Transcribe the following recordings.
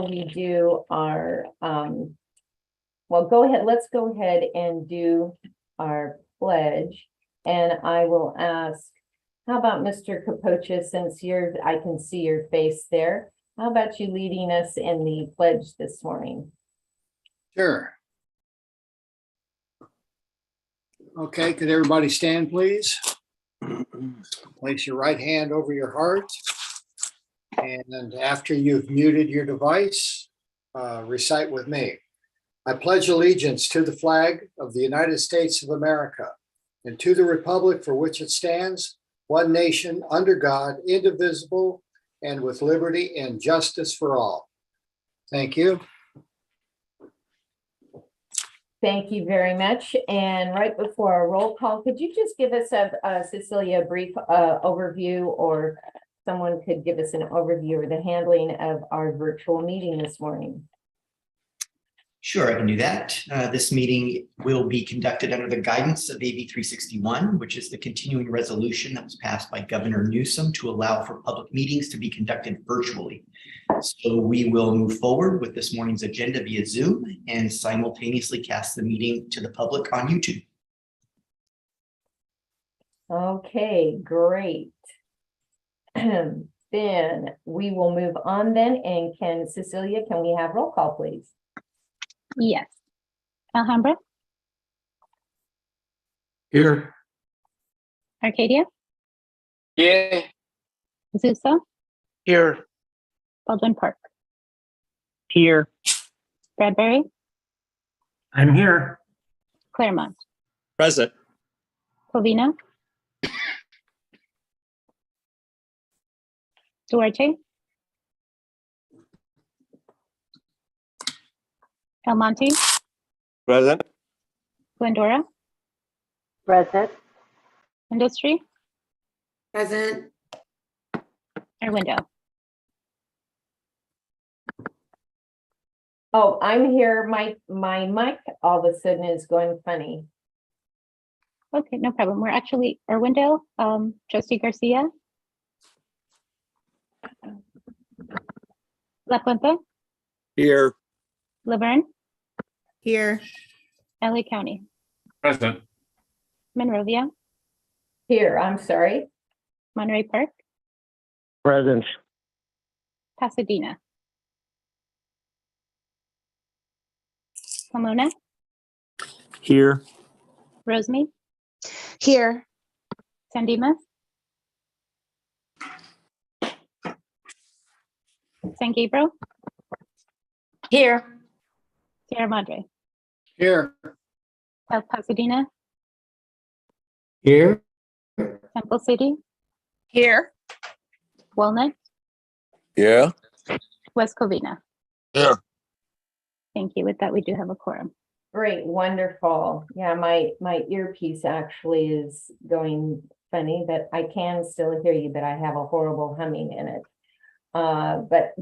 we do our, well, let's go ahead and do our pledge. And I will ask, how about Mr. Capocha, since I can see your face there. How about you leading us in the pledge this morning? Sure. Okay, could everybody stand, please? Place your right hand over your heart. And after you've muted your device, recite with me. I pledge allegiance to the flag of the United States of America and to the republic for which it stands, one nation, under God, indivisible, and with liberty and justice for all. Thank you. Thank you very much. And right before our roll call, could you just give us, Cecilia, a brief overview, or someone could give us an overview of the handling of our virtual meeting this morning? Sure, I can do that. This meeting will be conducted under the guidance of AB 361, which is the continuing resolution that was passed by Governor Newsom to allow for public meetings to be conducted virtually. So we will move forward with this morning's agenda via Zoom and simultaneously cast the meeting to the public on YouTube. Okay, great. Then we will move on then. And Cecilia, can we have roll call, please? Yes. Alhambra, Here. Arcadia, Yeah. Azusa, Here. Baldwin Park, Here. Bradbury, I'm here. Claremont, Present. Covina, Duarte, El Monte, Present. Glendora, Present. Industry, Present. Arwindo. Oh, I'm here. My mic all of a sudden is going funny. Okay, no problem. We're actually Arwindo, Trustee Garcia, La Puente, Here. Laverne, Here. LA County, Present. Monrovia, Here, I'm sorry. Monterey Park, Present. Pasadena, Pomona, Here. Rosemead, Here. San Dimas, San Gabriel, Here. Sierra Madre, Here. South Pasadena, Here. Temple City, Here. Walnut, Yeah. West Covina. Yeah. Thank you. With that, we do have a quorum. Great, wonderful. Yeah, my earpiece actually is going funny, but I can still hear you, but I have a horrible humming in it. But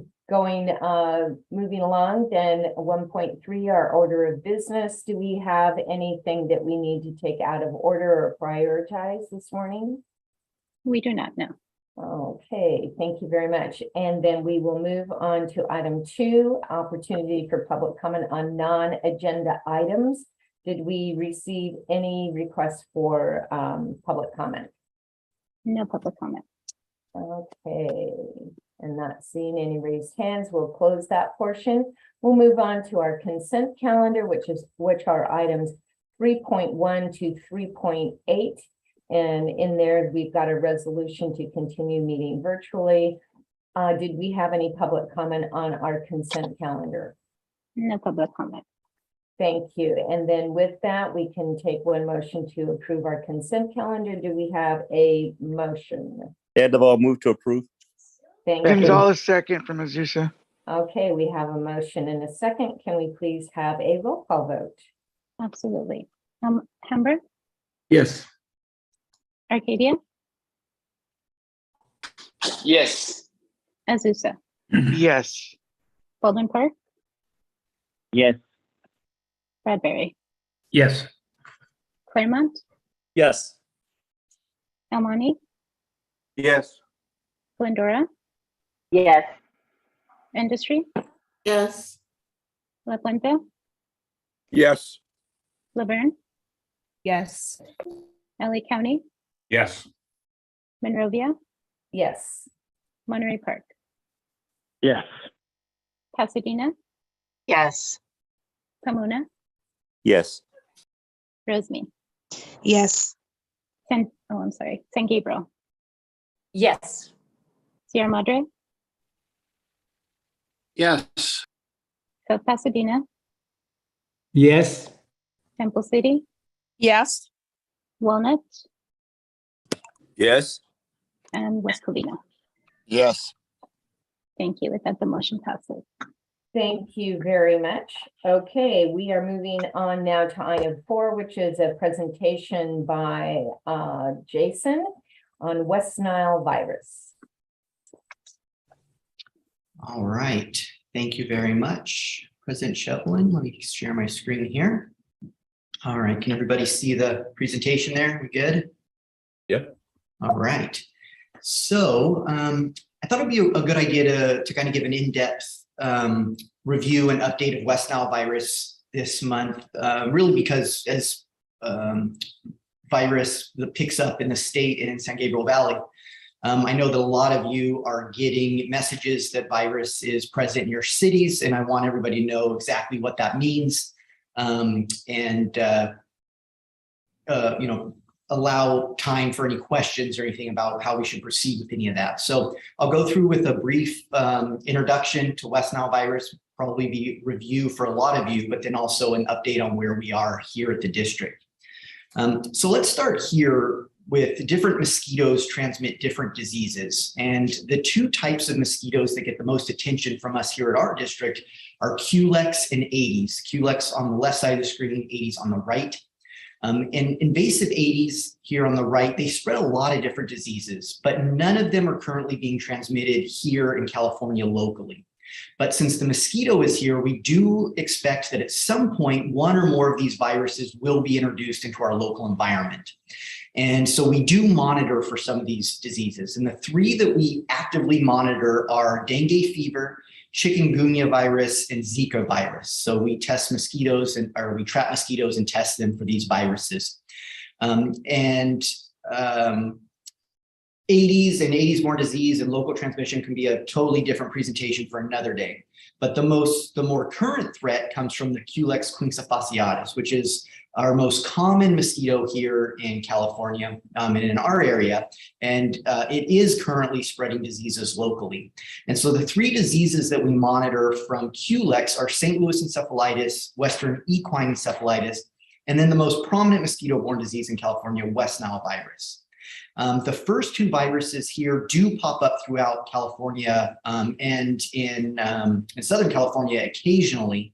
moving along, then 1.3, our order of business. Do we have anything that we need to take out of order or prioritize this morning? We do not know. Okay, thank you very much. And then we will move on to item 2, opportunity for public comment on non-agenda items. Did we receive any requests for public comment? No public comment. Okay, and not seeing any raised hands, we'll close that portion. We'll move on to our consent calendar, which are items 3.1 to 3.8. And in there, we've got a resolution to continue meeting virtually. Did we have any public comment on our consent calendar? No public comment. Thank you. And then with that, we can take one motion to approve our consent calendar. Do we have a motion? Sandoval, move to approve. Thank you. Gonzalez second from Azusa. Okay, we have a motion and a second. Can we please have a roll call vote? Absolutely. Hamburg, Yes. Arcadia, Yes. Azusa, Yes. Baldwin Park, Yes. Bradbury, Yes. Claremont, Yes. El Monte, Yes. Glendora, Yes. Industry, Yes. La Puente, Yes. Laverne, Yes. LA County, Yes. Monrovia, Yes. Monterey Park, Yes. Pasadena, Yes. Pomona, Yes. Rosemead, Yes. San Gabriel, Yes. Sierra Madre, Yes. South Pasadena, Yes. Temple City, Yes. Walnut, Yes. and West Covina. Yes. Thank you. With that, the motion passes. Thank you very much. Okay, we are moving on now to item 4, which is a presentation by Jason on West Nile virus. All right, thank you very much, President Shevlin. Let me share my screen here. All right, can everybody see the presentation there? We good? Yep. All right. So I thought it'd be a good idea to kind of give an in-depth review and update of West Nile virus this month, really because as virus picks up in the state and in San Gabriel Valley, I know that a lot of you are getting messages that virus is present in your cities, and I want everybody to know exactly what that means, you know, allow time for any questions or anything about how we should proceed with any of that. So I'll go through with a brief introduction to West Nile virus, probably be review for a lot of you, but then also an update on where we are here at the district. So let's start here with different mosquitoes transmit different diseases. And the two types of mosquitoes that get the most attention from us here at our district are Culex and Aedes. Culex on the left side of the screen, Aedes on the right. And invasive Aedes here on the right, they spread a lot of different diseases, but none of them are currently being transmitted here in California locally. But since the mosquito is here, we do expect that at some point, one or more of these viruses will be introduced into our local environment. And so we do monitor for some of these diseases. And the three that we actively monitor are dengue fever, chikungunya virus, and Zika virus. So we test mosquitoes we trap mosquitoes and test them for these viruses. Aedes and Aedes-borne disease and local transmission can be a totally different presentation for another day. But the more current threat comes from the Culex quinquefasciatus, which is our most common mosquito here in California and in our area. And it is currently spreading diseases locally. And so the three diseases that we monitor from Culex are St. Louis encephalitis, Western equine encephalitis, and then the most prominent mosquito-borne disease in California, West Nile virus. The first two viruses here do pop up throughout California and in Southern California occasionally.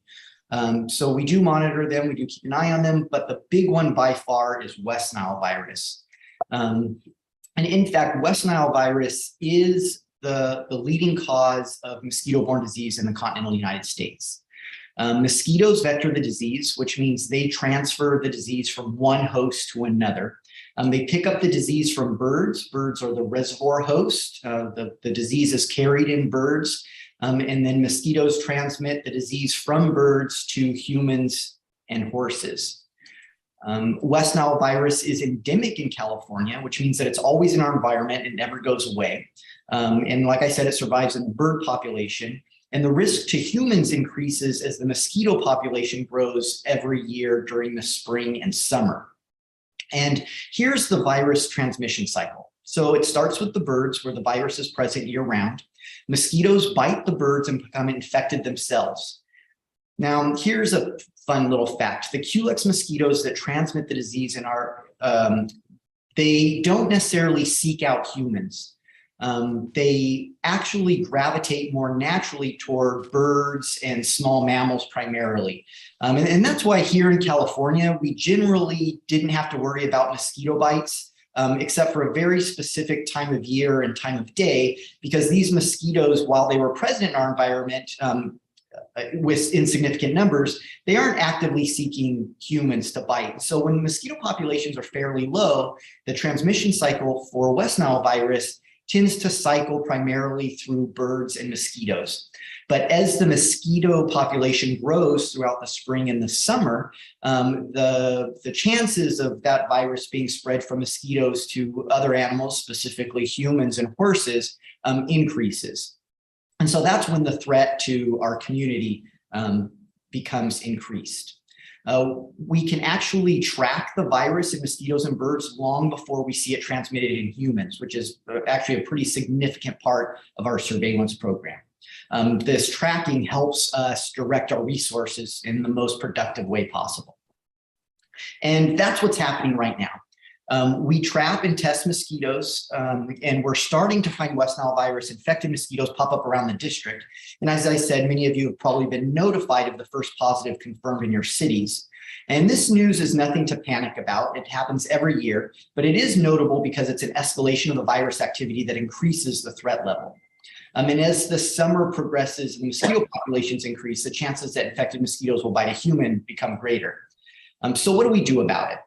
So we do monitor them, we do keep an eye on them, but the big one by far is West Nile virus. And in fact, West Nile virus is the leading cause of mosquito-borne disease in the continental United States. Mosquitoes vector the disease, which means they transfer the disease from one host to another. They pick up the disease from birds. Birds are the reservoir host. The disease is carried in birds. And then mosquitoes transmit the disease from birds to humans and horses. West Nile virus is endemic in California, which means that it's always in our environment and never goes away. And like I said, it survives in the bird population. And the risk to humans increases as the mosquito population grows every year during the spring and summer. And here's the virus transmission cycle. So it starts with the birds where the virus is present year round. Mosquitoes bite the birds and become infected themselves. Now, here's a fun little fact. The Culex mosquitoes that transmit the disease in they don't necessarily seek out humans. They actually gravitate more naturally toward birds and small mammals primarily. And that's why here in California, we generally didn't have to worry about mosquito bites, except for a very specific time of year and time of day, because these mosquitoes, while they were present in our environment with insignificant numbers, they aren't actively seeking humans to bite. So when mosquito populations are fairly low, the transmission cycle for West Nile virus tends to cycle primarily through birds and mosquitoes. But as the mosquito population grows throughout the spring and the summer, the chances of that virus being spread from mosquitoes to other animals, specifically humans and horses, increases. And so that's when the threat to our community becomes increased. We can actually track the virus in mosquitoes and birds long before we see it transmitted in humans, which is actually a pretty significant part of our surveillance program. This tracking helps us direct our resources in the most productive way possible. And that's what's happening right now. We trap and test mosquitoes, and we're starting to find West Nile virus infected mosquitoes pop up around the district. And as I said, many of you have probably been notified of the first positive confirmed in your cities. And this news is nothing to panic about. It happens every year, but it is notable because it's an escalation of the virus activity that increases the threat level. And as the summer progresses and mosquito populations increase, the chances that infected mosquitoes will bite a human become greater. So what do we do about it?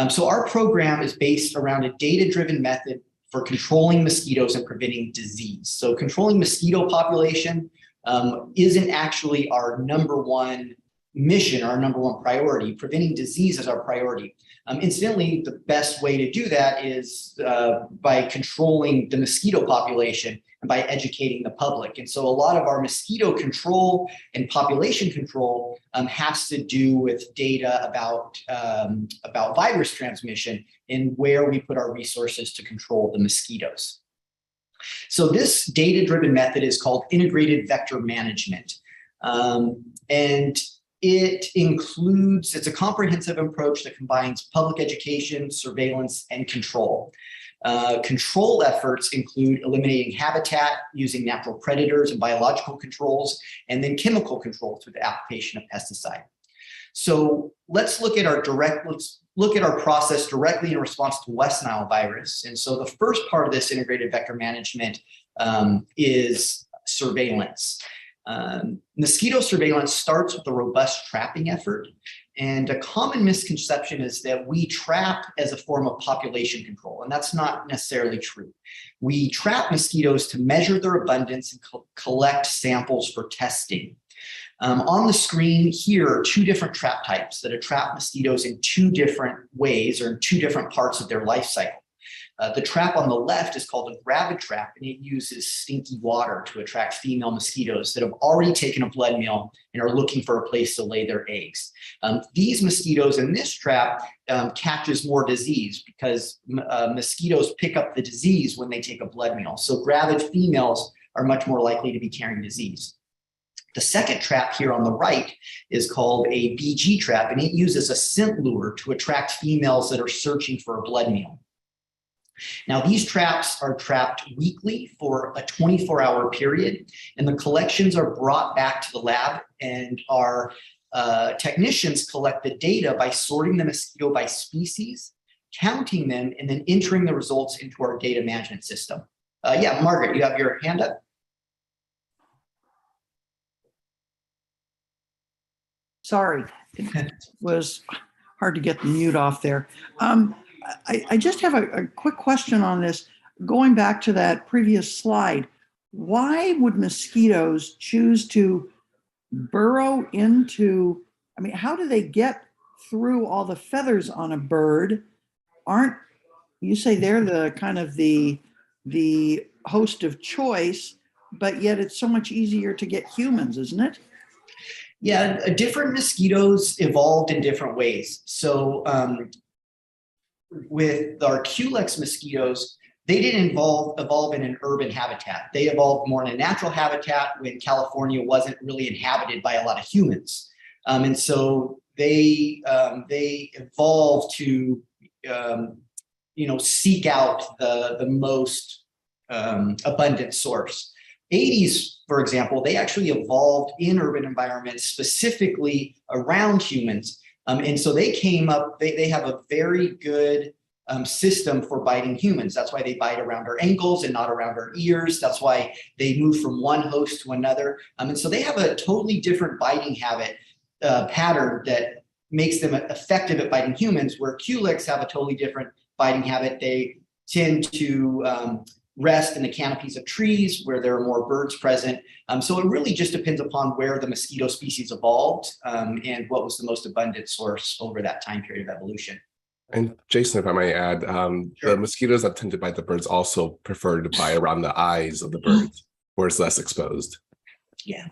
So our program is based around a data-driven method for controlling mosquitoes and preventing disease. So controlling mosquito population isn't actually our number one mission, our number one priority. Preventing disease is our priority. Incidentally, the best way to do that is by controlling the mosquito population and by educating the public. And so a lot of our mosquito control and population control has to do with data about virus transmission and where we put our resources to control the mosquitoes. So this data-driven method is called integrated vector management. And it's a comprehensive approach that combines public education, surveillance, and control. Control efforts include eliminating habitat using natural predators and biological controls, and then chemical control through the application of pesticide. So let's look at our process directly in response to West Nile virus. And so the first part of this integrated vector management is surveillance. Mosquito surveillance starts with a robust trapping effort. And a common misconception is that we trap as a form of population control, and that's not necessarily true. We trap mosquitoes to measure their abundance and collect samples for testing. On the screen here are two different trap types that attract mosquitoes in two different ways or in two different parts of their life cycle. The trap on the left is called a gravid trap, and it uses stinky water to attract female mosquitoes that have already taken a blood meal and are looking for a place to lay their eggs. These mosquitoes in this trap catches more disease because mosquitoes pick up the disease when they take a blood meal. So gravid females are much more likely to be carrying disease. The second trap here on the right is called a BG trap, and it uses a scent lure to attract females that are searching for a blood meal. Now, these traps are trapped weekly for a 24-hour period, and the collections are brought back to the lab, and our technicians collect the data by sorting the mosquito by species, counting them, and then entering the results into our data management system. Yeah, Margaret, you have your hand up? Sorry, it was hard to get the mute off there. I just have a quick question on this. Going back to that previous slide, why would mosquitoes choose to burrow into, I mean, how do they get through all the feathers on a bird? Aren't, you say they're the kind of the host of choice, but yet it's so much easier to get humans, isn't it? Yeah, different mosquitoes evolved in different ways. So with our Culex mosquitoes, they didn't evolve in an urban habitat. They evolved more in a natural habitat when California wasn't really inhabited by a lot of humans. And so they evolved to, seek out the most abundant source. Aedes, for example, they actually evolved in urban environments specifically around humans. And so they came up, they have a very good system for biting humans. That's why they bite around our ankles and not around our ears. That's why they move from one host to another. And so they have a totally different biting habit pattern that makes them effective at biting humans, where Culex have a totally different biting habit. They tend to rest in the canopies of trees where there are more birds present. So it really just depends upon where the mosquito species evolved and what was the most abundant source over that time period of evolution. And Jason, if I might add, Sure. the mosquitoes that tend to bite the birds also prefer to bite around the eyes of the birds, where it's less exposed. Yeah.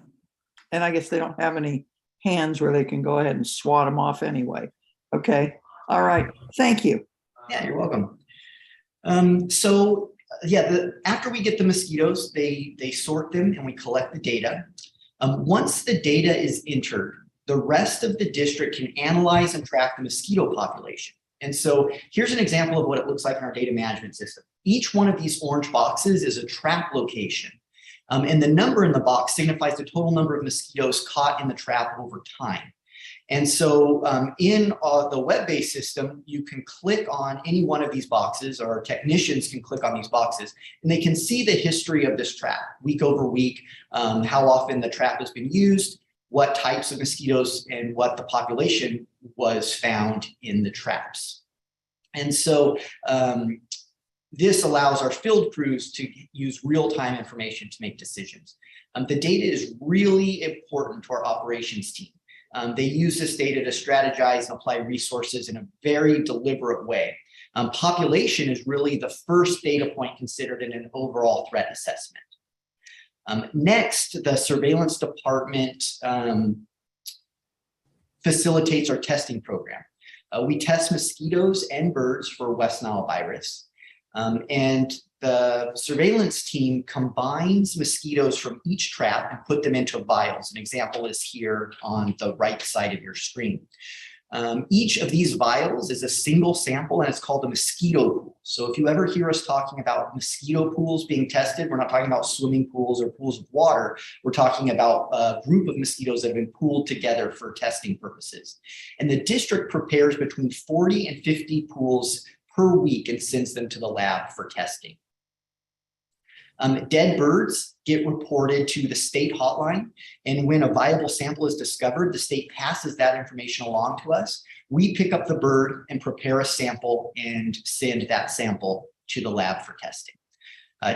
And I guess they don't have any hands where they can go ahead and swat them off anyway. Okay. All right. Thank you. Yeah, you're welcome. After we get the mosquitoes, they sort them and we collect the data. Once the data is entered, the rest of the district can analyze and track the mosquito population. And so here's an example of what it looks like in our data management system. Each one of these orange boxes is a trap location. And the number in the box signifies the total number of mosquitoes caught in the trap over time. And so in the web-based system, you can click on any one of these boxes, or technicians can click on these boxes, and they can see the history of this trap week over week, how often the trap has been used, what types of mosquitoes and what the population was found in the traps. And so this allows our field crews to use real-time information to make decisions. The data is really important to our operations team. They use this data to strategize and apply resources in a very deliberate way. Population is really the first data point considered in an overall threat assessment. Next, the surveillance department facilitates our testing program. We test mosquitoes and birds for West Nile virus. And the surveillance team combines mosquitoes from each trap and put them into vials. An example is here on the right side of your screen. Each of these vials is a single sample and it's called a mosquito pool. So if you ever hear us talking about mosquito pools being tested, we're not talking about swimming pools or pools of water. We're talking about a group of mosquitoes that have been pooled together for testing purposes. And the district prepares between 40 and 50 pools per week and sends them to the lab for testing. Dead birds get reported to the state hotline, and when a viable sample is discovered, the state passes that information along to us. We pick up the bird and prepare a sample and send that sample to the lab for testing.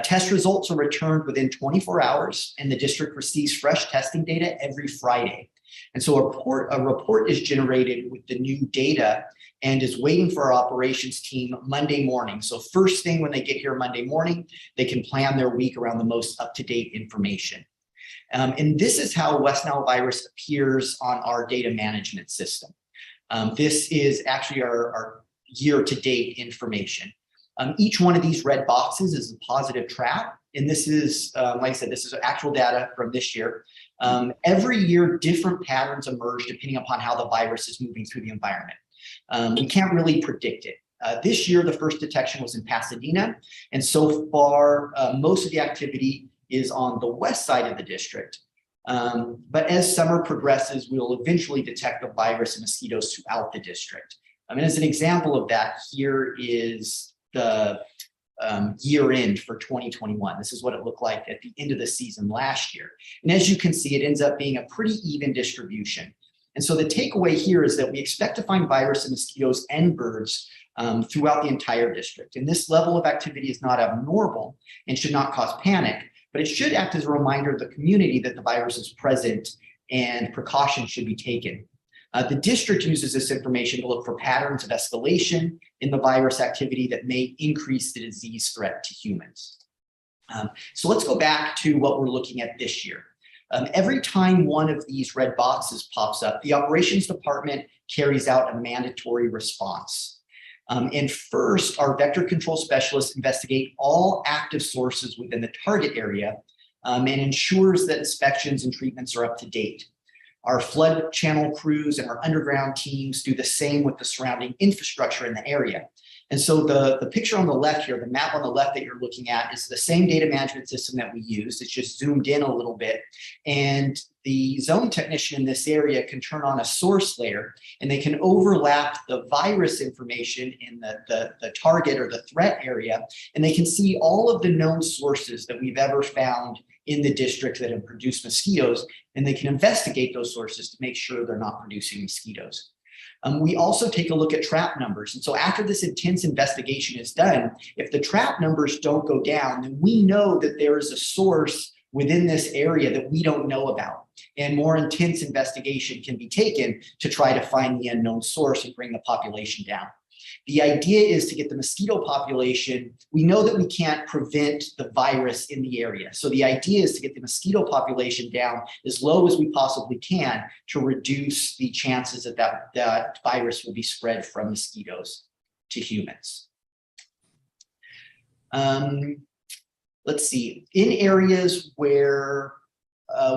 Test results are returned within 24 hours, and the district receives fresh testing data every Friday. And so a report is generated with the new data and is waiting for our operations team Monday morning. So first thing when they get here Monday morning, they can plan their week around the most up-to-date information. And this is how West Nile virus appears on our data management system. This is actually our year-to-date information. Each one of these red boxes is a positive trap. And this is, like I said, this is actual data from this year. Every year, different patterns emerge depending upon how the virus is moving through the environment. We can't really predict it. This year, the first detection was in Pasadena. And so far, most of the activity is on the west side of the district. But as summer progresses, we will eventually detect the virus and mosquitoes throughout the district. I mean, as an example of that, here is the year end for 2021. This is what it looked like at the end of the season last year. And as you can see, it ends up being a pretty even distribution. And so the takeaway here is that we expect to find virus in mosquitoes and birds throughout the entire district. And this level of activity is not abnormal and should not cause panic, but it should act as a reminder to the community that the virus is present and precautions should be taken. The district uses this information to look for patterns of escalation in the virus activity that may increase the disease threat to humans. So let's go back to what we're looking at this year. Every time one of these red boxes pops up, the operations department carries out a mandatory response. And first, our vector control specialists investigate all active sources within the target area and ensures that inspections and treatments are up to date. Our flood channel crews and our underground teams do the same with the surrounding infrastructure in the area. And so the picture on the left here, the map on the left that you're looking at, is the same data management system that we used. It's just zoomed in a little bit. And the zone technician in this area can turn on a source layer, and they can overlap the virus information in the target or the threat area, and they can see all of the known sources that we've ever found in the district that have produced mosquitoes, and they can investigate those sources to make sure they're not producing mosquitoes. We also take a look at trap numbers. And so after this intense investigation is done, if the trap numbers don't go down, then we know that there is a source within this area that we don't know about. And more intense investigation can be taken to try to find the unknown source and bring the population down. The idea is to get the mosquito population. We know that we can't prevent the virus in the area. So the idea is to get the mosquito population down as low as we possibly can to reduce the chances that that virus will be spread from mosquitoes to humans. Let's see, in areas where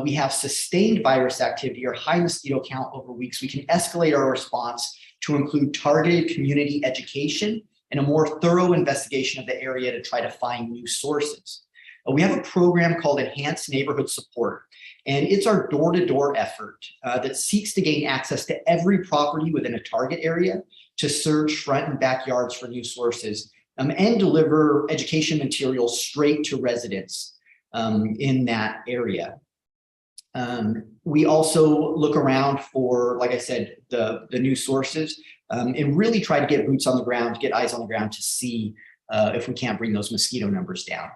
we have sustained virus activity or high mosquito count over weeks, we can escalate our response to include targeted community education and a more thorough investigation of the area to try to find new sources. We have a program called Enhanced Neighborhood Support, and it's our door-to-door effort that seeks to gain access to every property within a target area to search front and backyards for new sources and deliver education materials straight to residents in that area. We also look around for, like I said, the new sources and really try to get boots on the ground, get eyes on the ground to see if we can't bring those mosquito numbers down.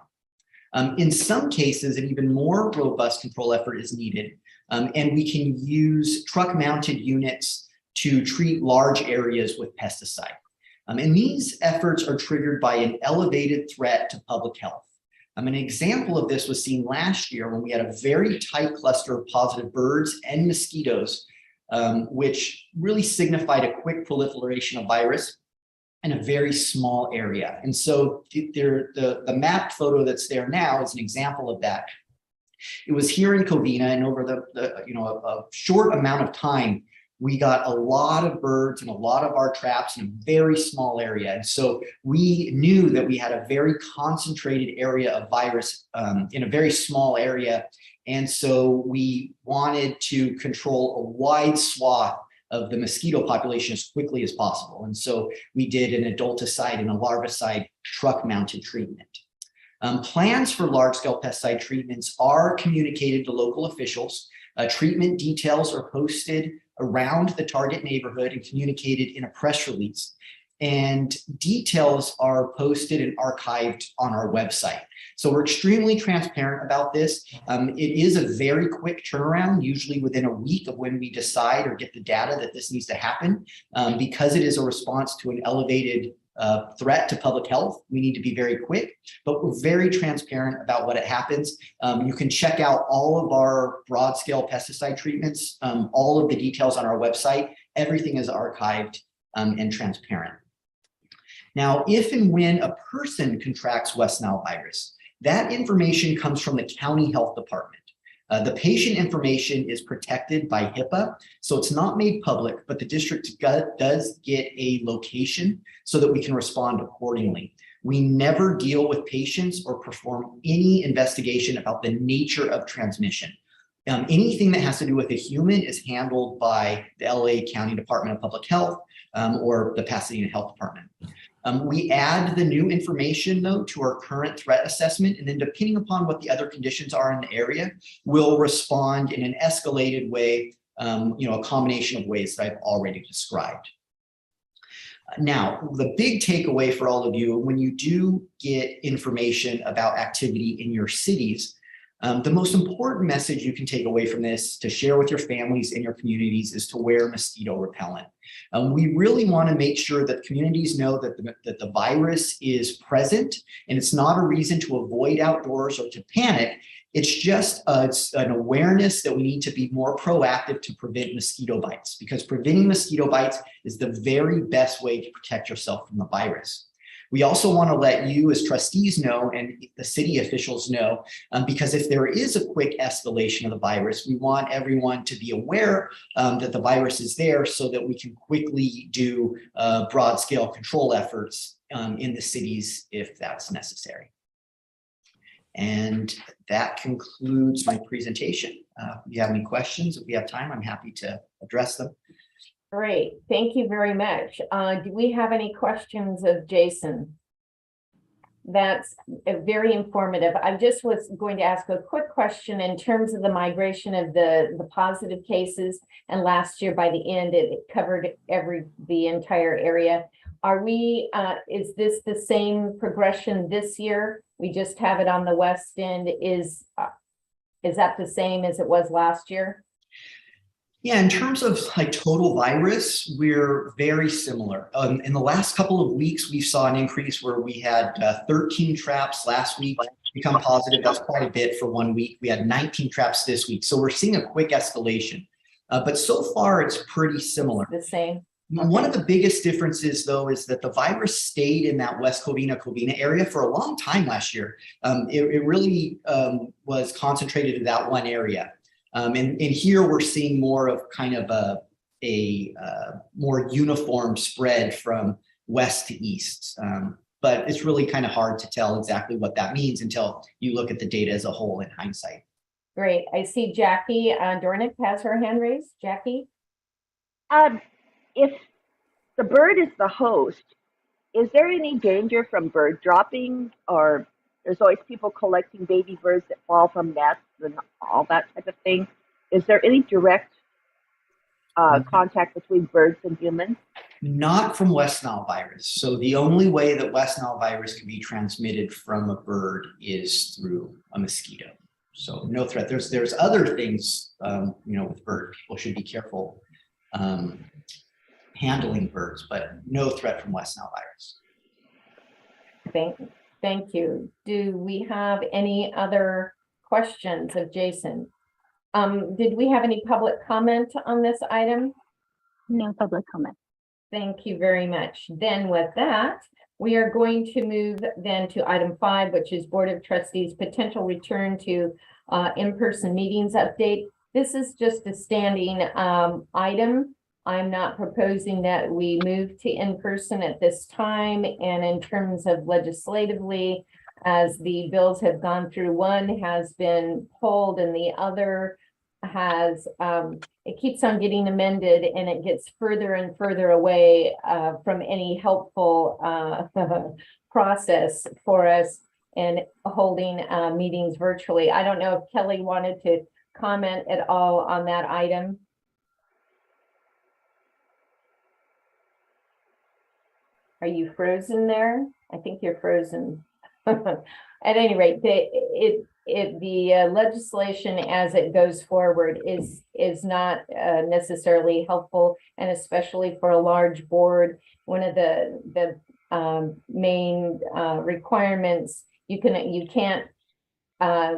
In some cases, an even more robust control effort is needed, and we can use truck-mounted units to treat large areas with pesticide. And these efforts are triggered by an elevated threat to public health. An example of this was seen last year when we had a very tight cluster of positive birds and mosquitoes, which really signified a quick proliferation of virus in a very small area. And so the mapped photo that's there now is an example of that. It was here in Covina, and over a short amount of time, we got a lot of birds and a lot of our traps in a very small area. And so we knew that we had a very concentrated area of virus in a very small area. And so we wanted to control a wide swath of the mosquito population as quickly as possible. And so we did an adulticide and a larvicide truck-mounted treatment. Plans for large-scale pesticide treatments are communicated to local officials. Treatment details are posted around the target neighborhood and communicated in a press release. And details are posted and archived on our website. So we're extremely transparent about this. It is a very quick turnaround, usually within a week of when we decide or get the data that this needs to happen. Because it is a response to an elevated threat to public health, we need to be very quick, but we're very transparent about what it happens. You can check out all of our broad scale pesticide treatments, all of the details on our website. Everything is archived and transparent. Now, if and when a person contracts West Nile virus, that information comes from the county health department. The patient information is protected by HIPAA, so it's not made public, but the district does get a location so that we can respond accordingly. We never deal with patients or perform any investigation about the nature of transmission. Anything that has to do with a human is handled by the LA County Department of Public Health or the Pasadena Health Department. We add the new information, though, to our current threat assessment, and then depending upon what the other conditions are in the area, we'll respond in an escalated way, a combination of ways that I've already described. Now, the big takeaway for all of you, when you do get information about activity in your cities, the most important message you can take away from this to share with your families and your communities is to wear mosquito repellent. We really want to make sure that communities know that the virus is present, and it's not a reason to avoid outdoors or to panic. It's just an awareness that we need to be more proactive to prevent mosquito bites, because preventing mosquito bites is the very best way to protect yourself from the virus. We also want to let you as trustees know and the city officials know, because if there is a quick escalation of the virus, we want everyone to be aware that the virus is there so that we can quickly do broad scale control efforts in the cities if that's necessary. And that concludes my presentation. If you have any questions, if we have time, I'm happy to address them. Great, thank you very much. Do we have any questions of Jason? That's very informative. I just was going to ask a quick question in terms of the migration of the positive cases. And last year, by the end, it covered the entire area. Are we, is this the same progression this year? We just have it on the west end. Is that the same as it was last year? Yeah, in terms of like total virus, we're very similar. In the last couple of weeks, we saw an increase where we had 13 traps last week become positive. That's quite a bit for 1 week. We had 19 traps this week. So we're seeing a quick escalation. But so far, it's pretty similar. The same. One of the biggest differences, though, is that the virus stayed in that West Covina area for a long time last year. It really was concentrated in that one area. And here we're seeing more of kind of a more uniform spread from west to east. But it's really kind of hard to tell exactly what that means until you look at the data as a whole in hindsight. Great. I see Jackie Dornick has her hand raised. Jackie? If the bird is the host, is there any danger from bird dropping, or there's always people collecting baby birds that fall from nests and all that type of thing? Is there any direct contact between birds and humans? Not from West Nile virus. So the only way that West Nile virus can be transmitted from a bird is through a mosquito. So no threat. There's other things, with birds. People should be careful handling birds, but no threat from West Nile virus. Thank you. Do we have any other questions of Jason? Did we have any public comment on this item? No public comment. Thank you very much. Then with that, we are going to move then to item 5, which is Board of Trustees potential return to in-person meetings update. This is just a standing item. I'm not proposing that we move to in-person at this time. And in terms of legislatively, as the bills have gone through, one has been pulled and the other has, it keeps on getting amended and it gets further and further away from any helpful process for us in holding meetings virtually. I don't know if Kelly wanted to comment at all on that item. Are you frozen there? I think you're frozen. At any rate, the legislation as it goes forward is not necessarily helpful, and especially for a large board. One of the main requirements, you can't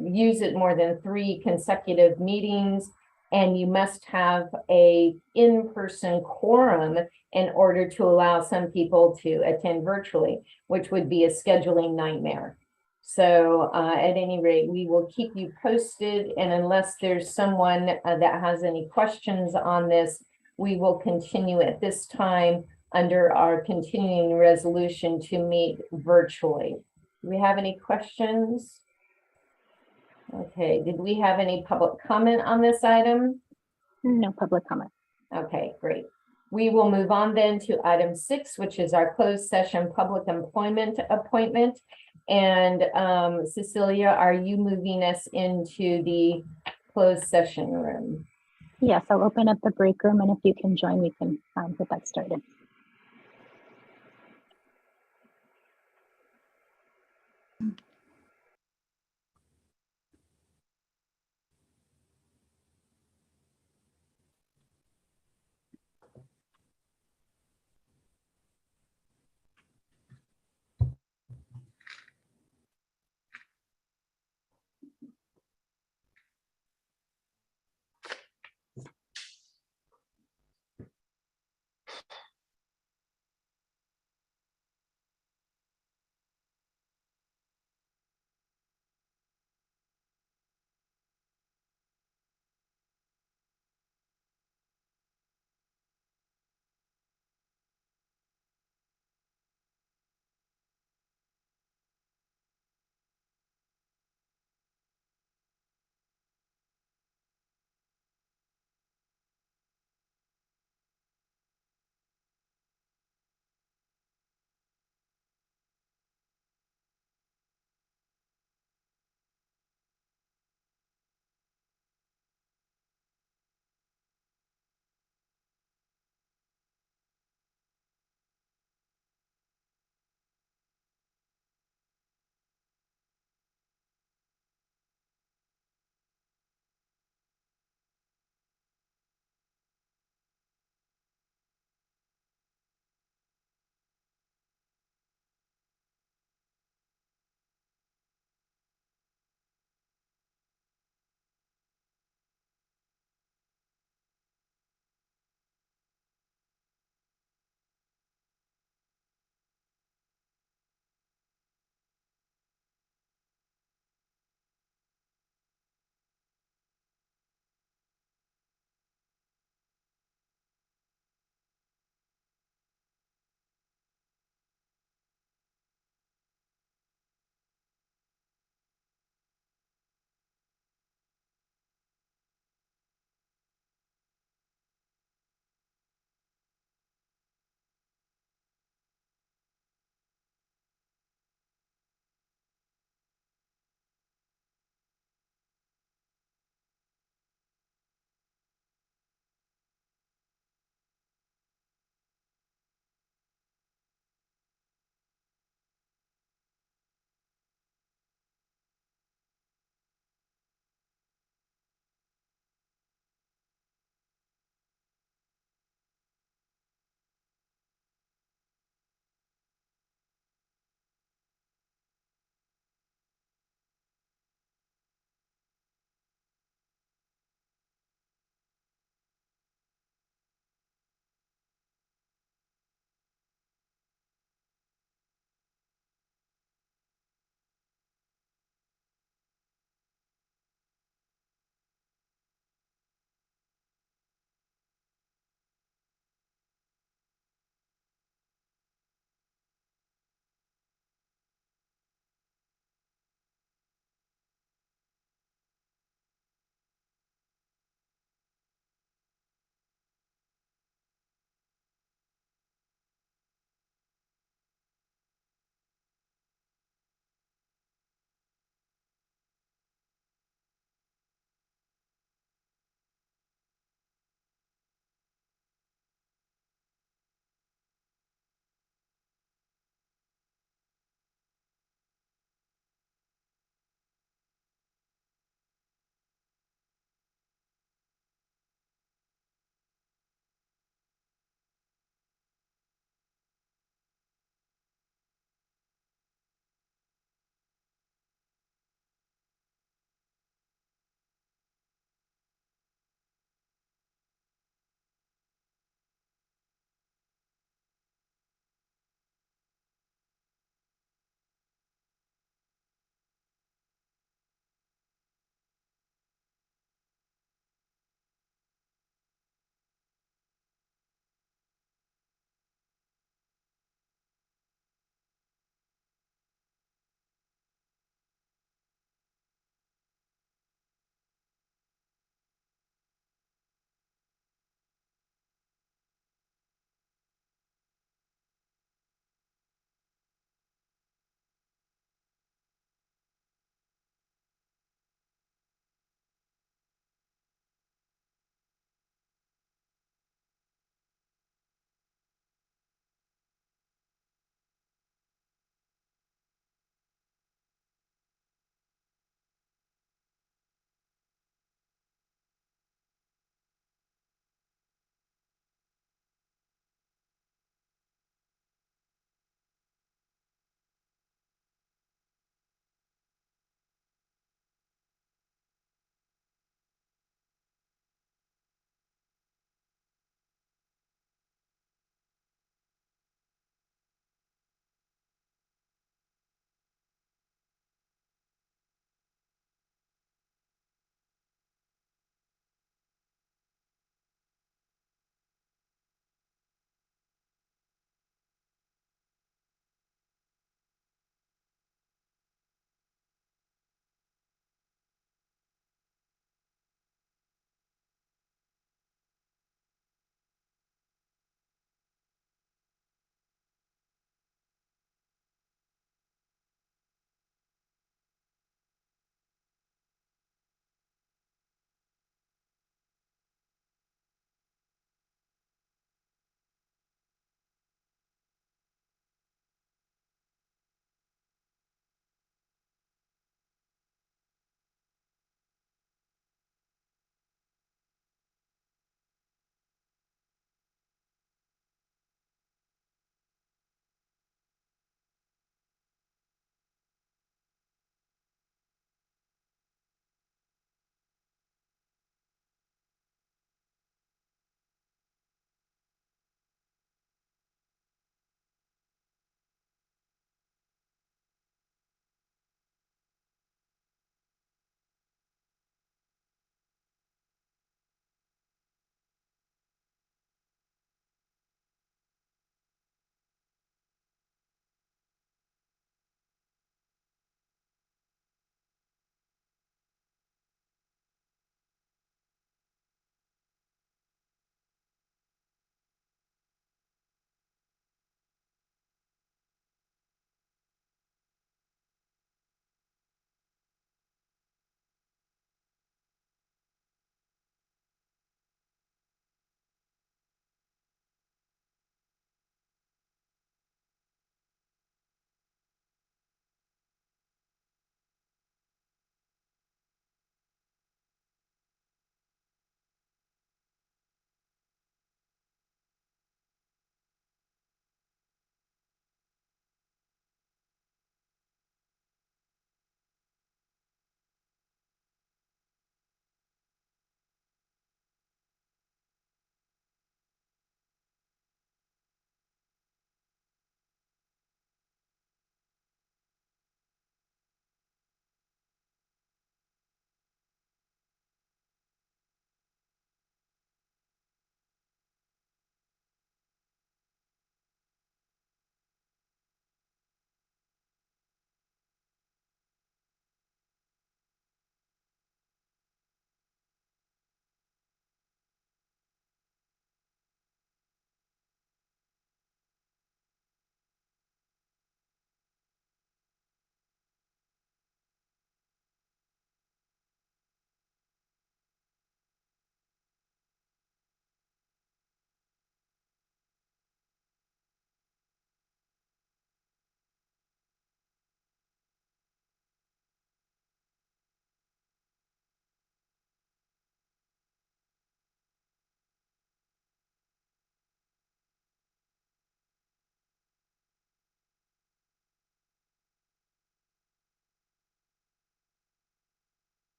use it more than 3 consecutive meetings, and you must have a in-person quorum in order to allow some people to attend virtually, which would be a scheduling nightmare. So at any rate, we will keep you posted, and unless there's someone that has any questions on this, we will continue at this time under our continuing resolution to meet virtually. Do we have any questions? Okay, did we have any public comment on this item? No public comment. Okay, great. We will move on then to item 6, which is our closed session public employment appointment. And Cecilia, are you moving us into the closed session room? Yes, I'll open up the break room, and if you can join, we can get that started.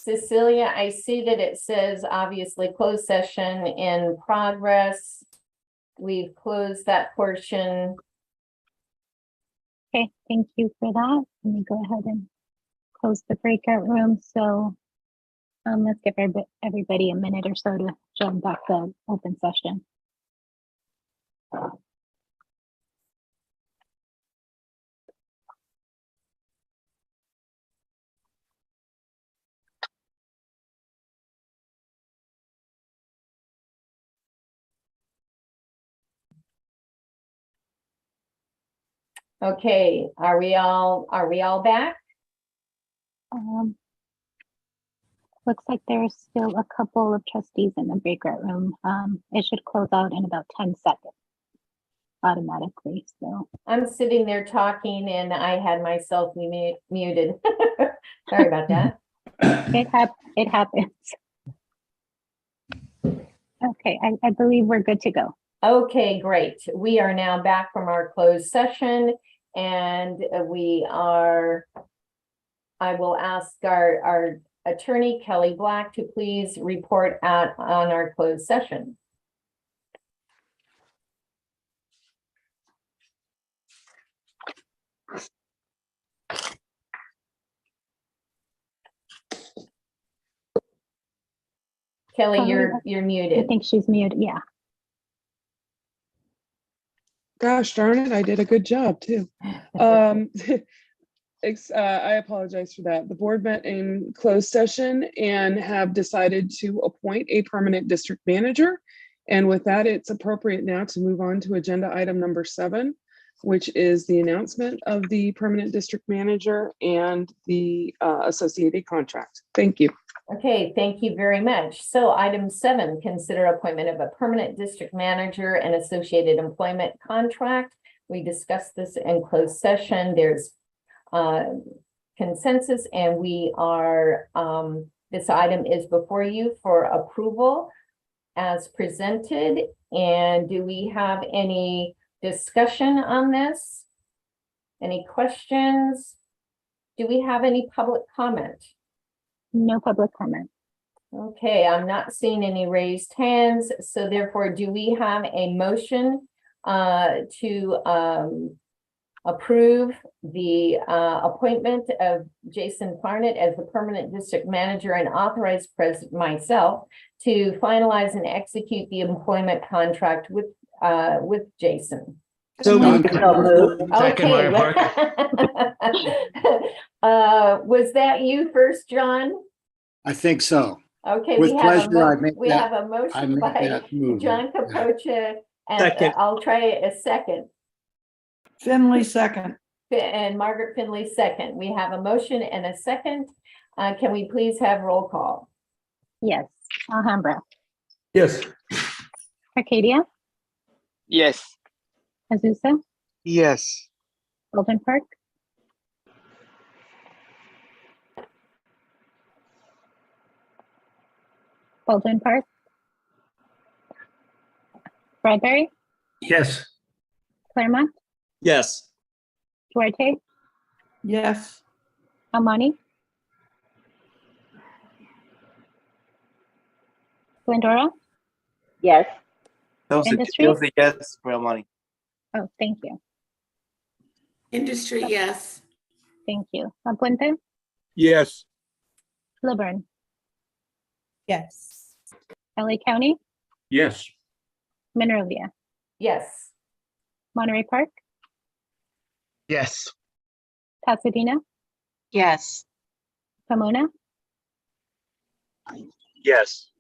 Cecilia, I see that it says obviously closed session in progress. We've closed that portion. Okay, thank you for that. Let me go ahead and close the breakout room. So let's give everybody a minute or so to join back the open session. Okay, are we all back? Looks like there's still a couple of trustees in the breakout room. It should close out in about 10 seconds automatically. So I'm sitting there talking and I had myself muted. Sorry about that. it happens. Okay, I believe we're good to go. Okay, great. We are now back from our closed session and I will ask our attorney, Kelly Black, to please report out on our closed session. Kelly, you're I muted. think she's muted. Yeah. Gosh darn it, I did a good job too. I apologize for that. The board met in closed session and have decided to appoint a permanent district manager. And with that, it's appropriate now to move on to agenda item number 7, which is the announcement of the permanent district manager and the associated contract. Thank you. Okay, thank you very much. So item 7, consider appointment of a permanent district manager and associated employment contract. We discussed this in closed session. There's consensus and we are, this item is before you for approval as presented. And do we have any discussion on this? Any questions? Do we have any public comment? No public comment. Okay, I'm not seeing any raised hands. So therefore, do we have a motion to approve the appointment of Jason Farnett as the permanent district manager and authorize myself to finalize and execute the employment contract with Jason? So moved. Okay. Was that you first, John? I think so. Okay, With we have pleasure, I make we that- have a I motion make by that movement. John Capocha, and Second. I'll try a second. Finley second. And Margaret Finley second. We have a motion and a second. Can we please have roll call? Yes. Alhambra. Yes. Arcadia. Yes. Azusa. Yes. Golden Park. Baldwin Park. Bradbury. Yes. Claremont. Yes. Duarte. Yes. Almani. Glendora. Yes. Industry? yes for money. Oh, thank you. Industry, yes. Thank you. Puente. Yes. Liburn. Yes. LA County. Yes. Monrovia. Yes. Monterey Park. Yes. Pasadena. Yes. Pomona. Yes.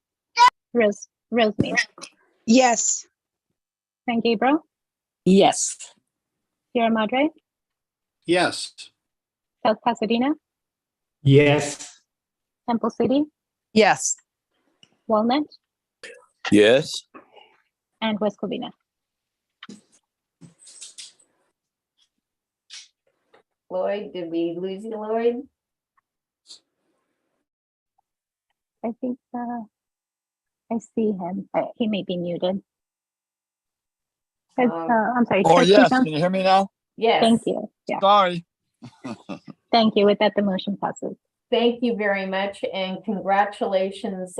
Rosemead. Yes. San Gabriel. Yes. Sierra Madre. Yes. South Pasadena. Yes. Temple City. Yes. Walnut. Yes. And West Covina. Lloyd, did we lose you, Lloyd? I think I see him. He may be muted. I'm sorry. Oh, Trustee yes. Johnson? Can you hear me now? Yes. Thank you. Yeah. Sorry. Thank you. With that, the motion passes. Thank you very much and congratulations,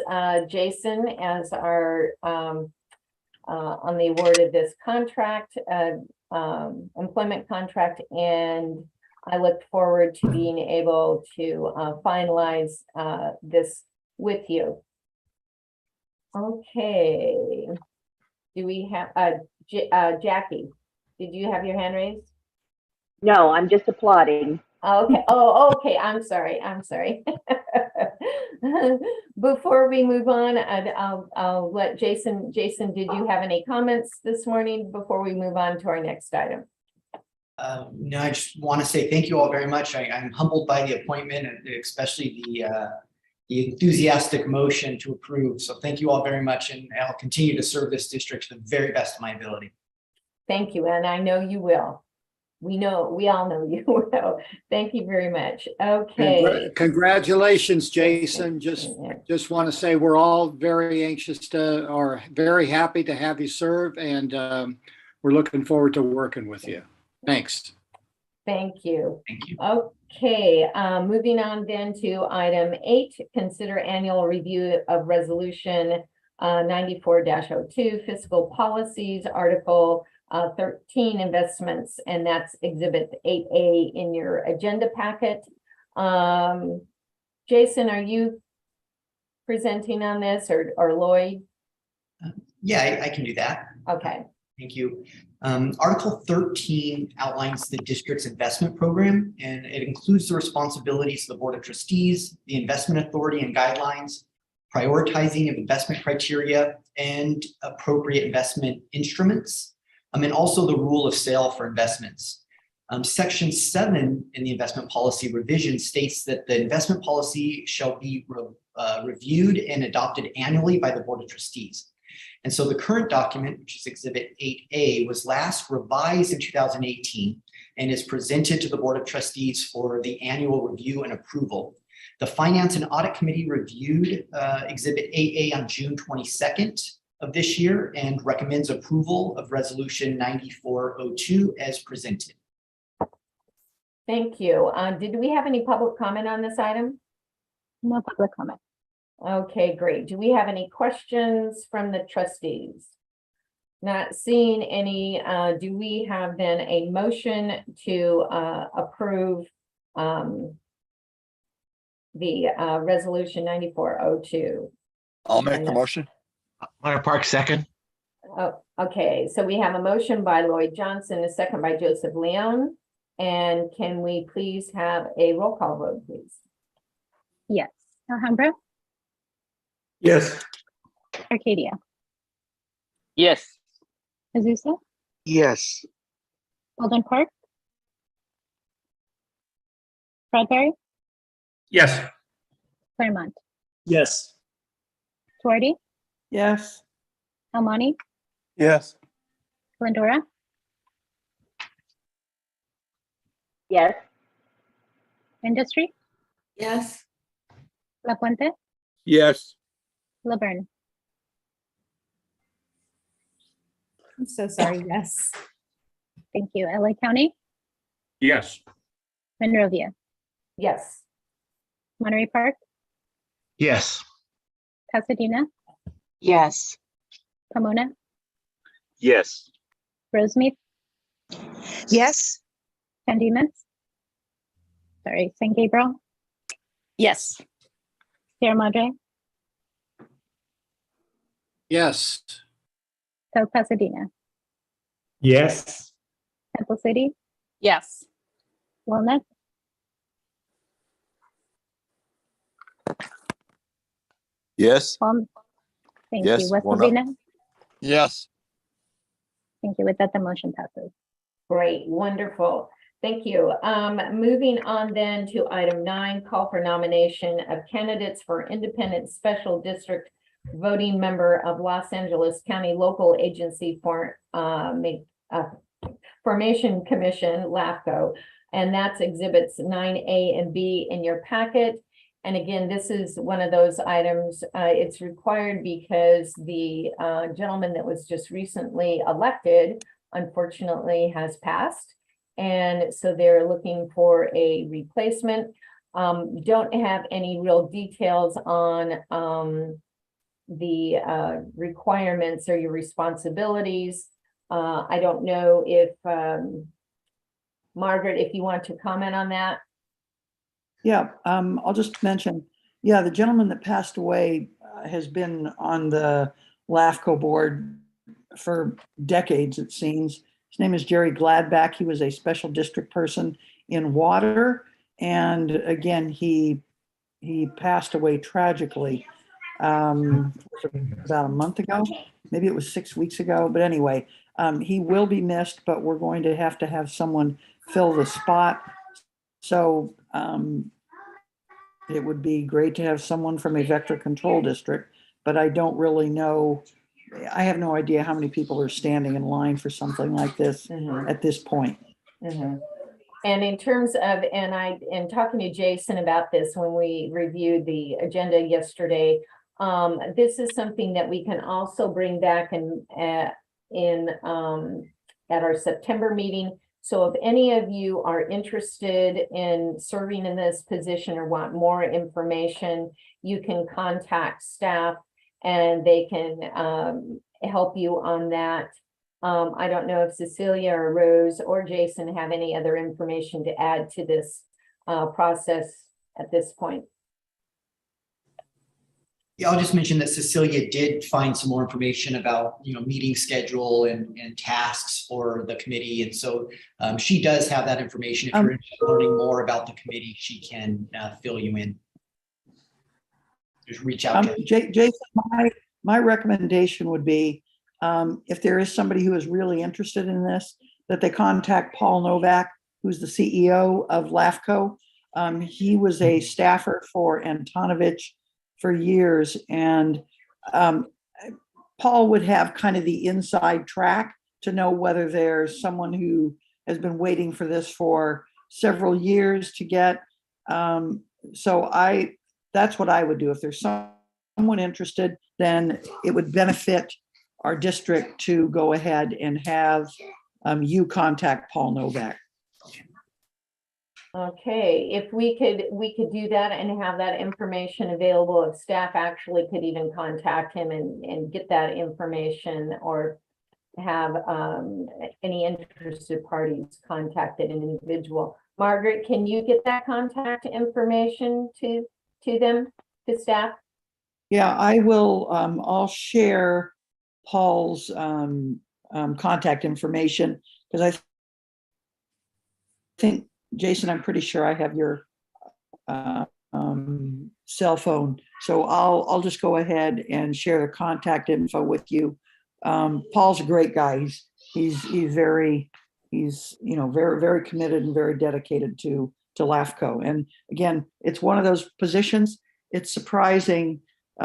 Jason, as our on the award of this contract, employment contract, and I look forward to being able to finalize this with you. Okay. Do we have Jackie? Did you have your hand raised? No, I'm just applauding. Okay. Oh, okay. I'm sorry. I'm sorry. Before we move on, I'll let Jason. Jason, did you have any comments this morning before we move on to our next item? No, I just want to say thank you all very much. I'm humbled by the appointment, and especially the enthusiastic motion to approve. So thank you all very much, and I'll continue to serve this district to the very best of my ability. Thank you, and I know you will. We all know you will. Thank you very much. Okay. Congratulations, Jason. Just want to say we're all very anxious to, or very happy to have you serve, and we're looking forward to working with you. Thanks. Thank you. Thank you. Okay, moving on then to item 8, consider annual review of resolution 94-02 fiscal policies, article 13 investments, and that's exhibit 8A in your agenda packet. Jason, are you presenting on this, or Lloyd? Yeah, I can do that. Okay. Thank you. Article 13 outlines the district's investment program, and it includes the responsibilities of the Board of Trustees, the investment authority and guidelines, prioritizing of investment criteria, and appropriate investment instruments, and also the rule of sale for investments. Section 7 in the investment policy revision states that the investment policy shall be reviewed and adopted annually by the Board of Trustees. And so the current document, which is Exhibit 8A, was last revised in 2018 and is presented to the Board of Trustees for the annual review and approval. The Finance and Audit Committee reviewed Exhibit 8A on June 22nd of this year and recommends approval of Resolution 9402 as presented. Thank you. Did we have any public comment on this item? No public comment. Okay, great. Do we have any questions from the trustees? Not seeing any. Do we have then a motion to approve the resolution 9402? I'll make the motion. Meyer Park, second. Oh, okay. So we have a motion by Lloyd Johnson, a second by Joseph Leon. And can we please have a roll call vote, please? Yes. Alhambra, Yes. Arcadia, Yes. Azusa, Yes. Golden Park, Bradbury, Yes. Claremont, Yes. Tuarty, Yes. Almani, Yes. Glendora, Yes. Industry, Yes. La Puente, Yes. Laverne. I'm so sorry. Yes. Thank you. LA County, Yes. Monrovia, Yes. Monterey Park, Yes. Pasadena, Yes. Pomona, Yes. Rosemead, Yes. San Dimas, sorry, San Gabriel, Yes. Sierra Madre, Yes. South Pasadena, Yes. Temple City, Yes. Walnut, Yes. Thank Yes, you. West Walnut. Covina. Yes. Thank you. With that, the motion passes. Great, wonderful. Thank you. Moving on then to item 9, call for nomination of candidates for independent special district voting member of Los Angeles County Local Agency for Formation Commission, LAFCO, and that's exhibits 9A and B in your packet. And again, this is one of those items, it's required because the gentleman that was just recently elected, unfortunately, has passed. And so they're looking for a replacement. Don't have any real details on the requirements or your responsibilities. I don't know if Margaret, if you want to comment on that. Yeah, I'll just mention, yeah, the gentleman that passed away has been on the LAFCO board for decades, it seems. His name is Jerry Gladback. He was a special district person in water. And again, he passed away tragically about a month ago. Maybe it was 6 weeks ago. But anyway, he will be missed, but we're going to have someone fill the spot. So it would be great to have someone from a vector control district, but I don't really know. I have no idea how many people are standing in line for something like this at this point. And in terms of, and talking to Jason about this when we reviewed the agenda yesterday, this is something that we can also bring back at our September meeting. So if any of you are interested in serving in this position or want more information, you can contact staff and they can help you on that. I don't know if Cecilia or Rose or Jason have any other information to add to this process at this point. Yeah, I'll just mention that Cecilia did find some more information about, meeting schedule and tasks for the committee. And so she does have that information. If you're interested in learning more about the committee, she can fill you in. Just reach out to her. Jason, my recommendation would be, if there is somebody who is really interested in this, that they contact Paul Novak, who's the CEO of LAFCO. He was a staffer for Antonovich for years, and Paul would have kind of the inside track to know whether there's someone who has been waiting for this for several years to get. So that's what I would do. If there's someone interested, then it would benefit our district to go ahead and have you contact Paul Novak. Okay, if we could do that and have that information available, if staff actually could even contact him and get that information, or have any interested parties contacted an individual. Margaret, can you get that contact information to them, to staff? Yeah, I will. I'll share Paul's contact information, because I think, Jason, I'm pretty sure I have your cell phone. So I'll just go ahead and share the contact info with you. Paul's a great guy. He's very committed and very dedicated to LAFCO. And again, it's one of those positions. It's surprising.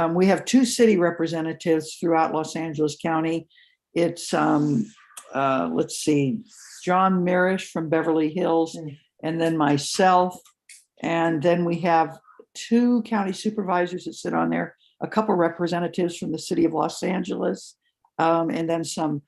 We have 2 city representatives throughout Los Angeles County. It's let's see, John Marish from Beverly Hills, and then myself. And then we have 2 county supervisors that sit on there, a couple representatives from the city of Los Angeles, and then some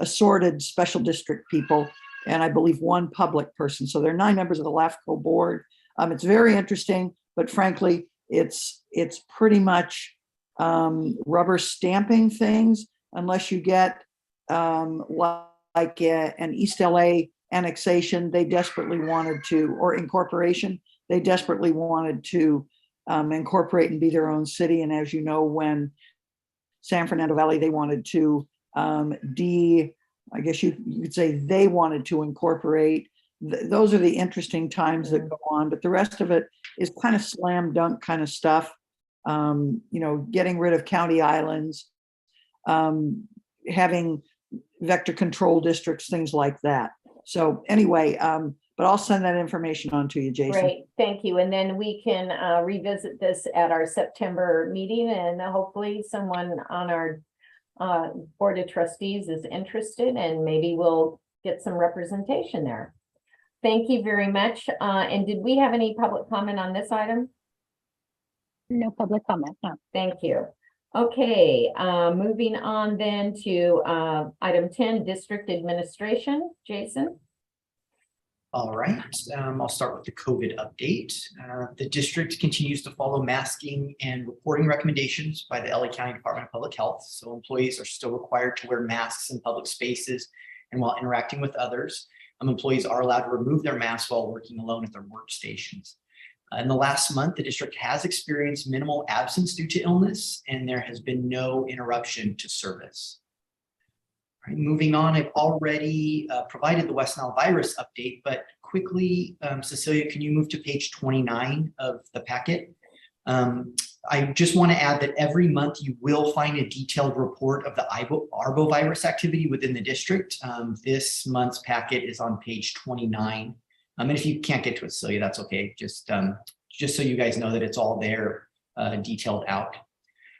assorted special district people, and I believe 1 public person. So there are 9 members of the LAFCO board. It's very interesting, but frankly, it's pretty much rubber stamping things, unless you get like an East LA annexation they desperately wanted to, or incorporation, they desperately wanted to incorporate and be their own city. And as you know, when San Fernando Valley, they wanted to I guess you could say they wanted to incorporate. Those are the interesting times that go on, but the rest of it is kind of slam dunk kind of stuff. Getting rid of county islands, having vector control districts, things like that. So anyway, but I'll send that information on to you, Jason. Great, thank you. And then we can revisit this at our September meeting, and hopefully someone on our Board of Trustees is interested, and maybe we'll get some representation there. Thank you very much. And did we have any public comment on this item? No public comment, no. Thank you. Okay, moving on then to item 10, district administration. Jason? All right, I'll start with the COVID update. The district continues to follow masking and reporting recommendations by the LA County Department of Public Health. So employees are still required to wear masks in public spaces and while interacting with others. Employees are allowed to remove their masks while working alone at their workstations. In the last month, the district has experienced minimal absence due to illness, and there has been no interruption to service. All right, moving on, I've already provided the West Nile virus update, but quickly, Cecilia, can you move to page 29 of the packet? I just want to add that every month you will find a detailed report of the arbovirus activity within the district. This month's packet is on page 29. And if you can't get to it, Cecilia, that's okay. Just so you guys know that it's all there, detailed out.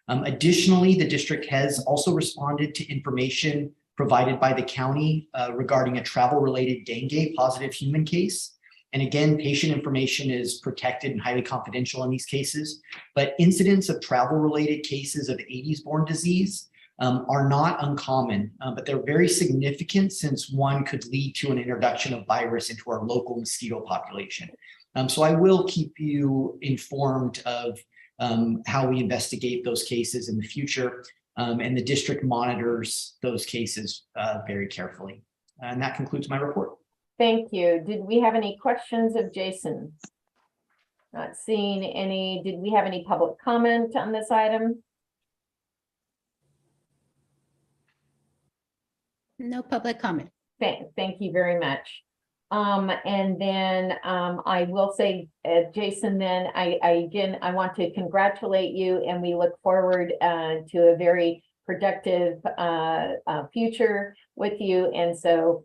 Additionally, the district has also responded to information provided by the county regarding a travel-related dengue positive human case. And again, patient information is protected and highly confidential in these cases, but incidents of travel-related cases of Aedes-borne disease are not uncommon, but they're very significant since one could lead to an introduction of virus into our local mosquito population. So I will keep you informed of how we investigate those cases in the future, and the district monitors those cases very carefully. And that concludes my report. Thank you. Did we have any questions of Jason? Not seeing any. Did we have any public comment on this item? No public comment. Thank you very much. And then I will say, Jason, then I want to congratulate you, and we look forward to a very productive future with you. And so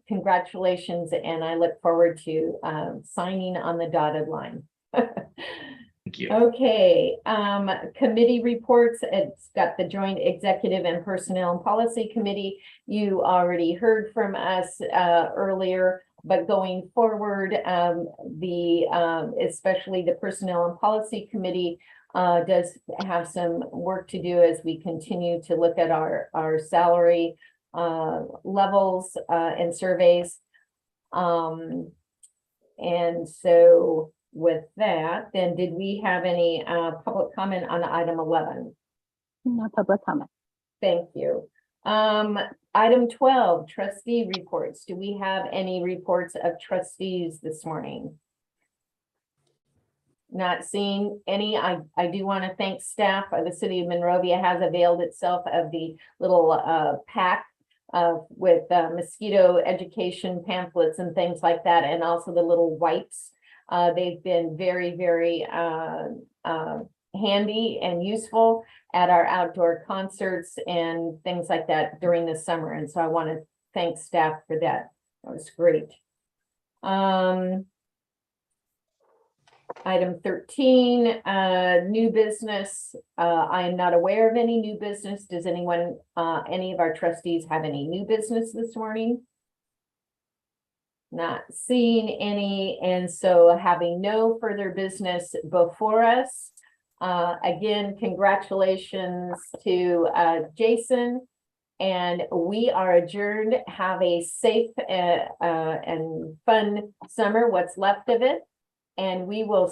congratulations, and I look forward to signing on the dotted line. Thank you. Okay, committee reports. It's got the Joint Executive and Personnel and Policy Committee. You already heard from us earlier, but going forward, especially the Personnel and Policy Committee does have some work to do as we continue to look at our salary levels and surveys. And so with that, then did we have any public comment on item 11? No public comment. Thank you. Item 12, trustee reports. Do we have any reports of trustees this morning? Not seeing any. I do want to thank staff. The city of Monrovia has availed itself of the little pack with mosquito education pamphlets and things like that, and also the little wipes. They've been very, very handy and useful at our outdoor concerts and things like that during the summer. And so I want to thank staff for that. That was great. Item 13, new business. I am not aware of any new business. Does anyone, any of our trustees have any new business this morning? Not seeing any, and so having no further business before us. Again, congratulations to Jason, and we are adjourned. Have a safe and fun summer, what's left of it, and we will